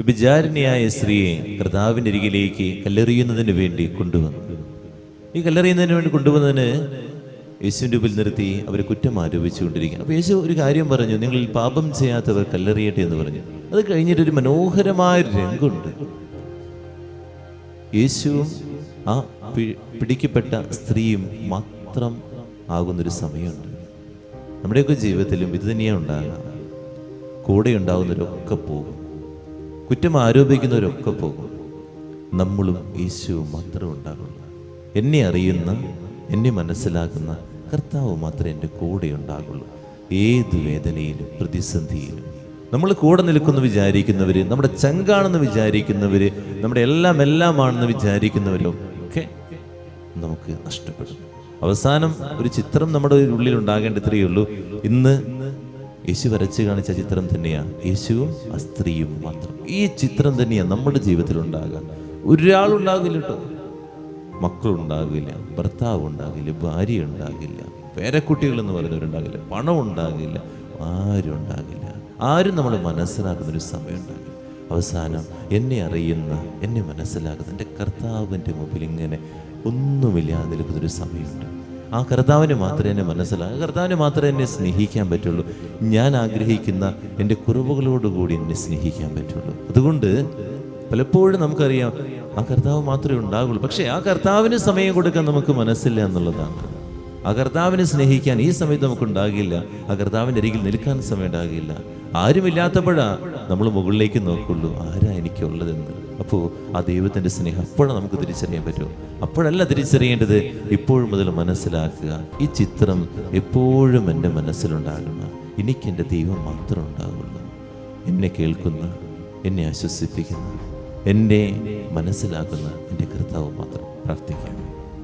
വ്യഭിചാരിണിയായ സ്ത്രീയെ കർത്താവിൻ്റെ അരികിലേക്ക് കല്ലെറിയുന്നതിന് വേണ്ടി കൊണ്ടുവന്നു. ഈ കല്ലെറിയുന്നതിന് വേണ്ടി കൊണ്ടുവന്നതിന് യേശുവിൻ്റെ മുമ്പിൽ നിർത്തി അവരെ കുറ്റം ആരോപിച്ചുകൊണ്ടിരിക്കുക. അപ്പോൾ യേശു ഒരു കാര്യം പറഞ്ഞു, നിങ്ങൾ പാപം ചെയ്യാത്തവർ കല്ലെറിയട്ടെ എന്ന് പറഞ്ഞു. അത് കഴിഞ്ഞിട്ടൊരു മനോഹരമായ രംഗമുണ്ട്. യേശുവും ആ പിടിക്കപ്പെട്ട സ്ത്രീയും മാത്രം ആകുന്നൊരു സമയമുണ്ട്. നമ്മുടെയൊക്കെ ജീവിതത്തിലും ഇത് തന്നെയാണ് ഉണ്ടാകാം. കൂടെ ഉണ്ടാകുന്നവരൊക്കെ പോകും, കുറ്റം ആരോപിക്കുന്നവരൊക്കെ പോകും. നമ്മളും യേശുവും മാത്രമേ ഉണ്ടാകുള്ളൂ. എന്നെ അറിയുന്ന, എന്നെ മനസ്സിലാക്കുന്ന കർത്താവ് മാത്രമേ എൻ്റെ കൂടെ ഉണ്ടാകുള്ളൂ. ഏത് വേദനയിലും പ്രതിസന്ധിയിലും നമ്മൾ കൂടെ നിൽക്കുമെന്ന് വിചാരിക്കുന്നവർ, നമ്മുടെ ചങ്കാണെന്ന് വിചാരിക്കുന്നവർ, നമ്മുടെ എല്ലാമാണെന്ന് വിചാരിക്കുന്നവരൊക്കെ നമുക്ക് നഷ്ടപ്പെടും. അവസാനം ഒരു ചിത്രം നമ്മുടെ ഉള്ളിൽ ഉണ്ടാകേണ്ടത്രയേ ഉള്ളൂ. ഇന്ന് യേശു വരച്ച് കാണിച്ച ചിത്രം തന്നെയാണ് യേശുവും ആ സ്ത്രീയും മാത്രം. ഈ ചിത്രം തന്നെയാണ് നമ്മുടെ ജീവിതത്തിൽ ഉണ്ടാകുക. ഒരാളുണ്ടാകില്ല കേട്ടോ. മക്കളുണ്ടാകില്ല, ഭർത്താവ് ഉണ്ടാകില്ല, ഭാര്യ ഉണ്ടാകില്ല, പേരക്കുട്ടികൾ എന്ന് പറയുന്നവരുണ്ടാകില്ല, പണം ഉണ്ടാകില്ല, ആരും ഉണ്ടാകില്ല. ആരും നമ്മൾ മനസ്സിലാക്കുന്നൊരു സമയം ഉണ്ടാകില്ല. അവസാനം എന്നെ അറിയുന്ന, എന്നെ മനസ്സിലാക്കുന്ന എൻ്റെ കർത്താവിൻ്റെ മുമ്പിൽ ഇങ്ങനെ ഒന്നുമില്ലാതെ നിൽക്കുന്നൊരു സമയമുണ്ട്. ആ കർത്താവിനെ മാത്രമേ എന്നെ മനസ്സിലാക്കുക, കർത്താവിനെ മാത്രമേ എന്നെ സ്നേഹിക്കാൻ പറ്റുള്ളൂ. ഞാൻ ആഗ്രഹിക്കുന്ന എൻ്റെ കുറവുകളോടുകൂടി എന്നെ സ്നേഹിക്കാൻ പറ്റുള്ളൂ. അതുകൊണ്ട് പലപ്പോഴും നമുക്കറിയാം ആ കർത്താവ് മാത്രമേ ഉണ്ടാകുള്ളൂ. പക്ഷേ ആ കർത്താവിന് സമയം കൊടുക്കാൻ നമുക്ക് മനസ്സില്ല എന്നുള്ളതാണ്. ആ കർത്താവിനെ സ്നേഹിക്കാൻ ഈ സമയത്ത് നമുക്കുണ്ടാകില്ല. ആ കർത്താവിൻ്റെ അരികിൽ നിൽക്കാൻ സമയം ഉണ്ടാകില്ല. ആരുമില്ലാത്തപ്പോഴാണ് നമ്മൾ മുകളിലേക്ക് നോക്കുള്ളൂ, ആരാ എനിക്കുള്ളതെന്ന്. അപ്പോൾ ആ ദൈവത്തിൻ്റെ സ്നേഹം അപ്പോഴാണ് നമുക്ക് തിരിച്ചറിയാൻ പറ്റും. അപ്പോഴല്ല തിരിച്ചറിയേണ്ടത്, ഇപ്പോഴും മുതൽ മനസ്സിലാക്കുക. ഈ ചിത്രം എപ്പോഴും എൻ്റെ മനസ്സിലുണ്ടാകണം. എനിക്കെൻ്റെ ദൈവം മാത്രം ഉണ്ടാകുള്ളൂ. എന്നെ കേൾക്കുന്ന, എന്നെ ആശ്വസിപ്പിക്കുന്ന, എന്നെ മനസ്സിലാക്കുന്ന എൻ്റെ കർത്താവ് മാത്രം. പ്രാർത്ഥിക്കാം.